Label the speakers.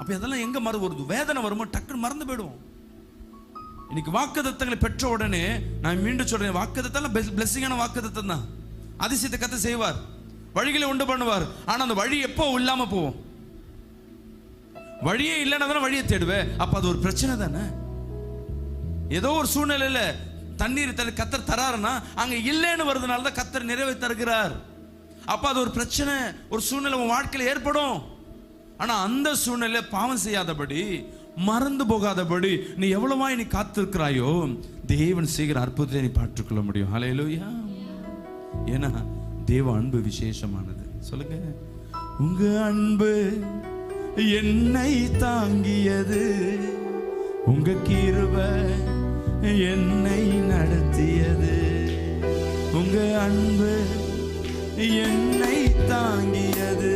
Speaker 1: அப்ப அதெல்லாம் எங்க மறந்து வருது? வேதனை வரும்போது டக்குன்னு மறந்து போயிடுவோம். இன்னைக்கு வாக்குத்தத்தங்களை பெற்ற உடனே நான் மீண்டும் சொல்றேன், வாக்குத்தத்தம் பிளெஸிங்கான வாக்குத்தத்தம் தான். அதிசயத்தை கர்த்தர் செய்வார், வழிகளை உண்டு பண்ணுவார். ஆனா அந்த வழி எப்போ இல்லாம போவோம்? வழியே இல்லைன்னா தானே வழியை தேடுவேன். அப்ப அது ஒரு பிரச்சனை தானே. ஏதோ ஒரு சூழ்நிலையில தண்ணீர் கர்த்தர் தராருன்னா அங்க இல்லைன்னு வருதுனால தான் கர்த்தர் நிறைவே தருகிறார். அப்ப அது ஒரு பிரச்சனை, ஒரு சூழ்நிலை உன் வாழ்க்கையில ஏற்படும். ஆனா அந்த சூழ்நிலை பாவம் செய்யாதபடி, மறந்து போகாதபடி நீ எவ்வளவாய் நீ காத்திருக்கிறாயோ, தேவன் செய்கிற அற்புதத்தை நீ பார்த்துக்கொள்ள முடியும். ஹல்லேலூயா. ஏன்னா தேவ அன்பு விசேஷமானது. சொல்லுங்க, உங்க அன்பு என்னை தாங்கியது, உங்க கிருபை என்னை நடத்தியது. உங்க அன்பு என்னை தாங்கியது,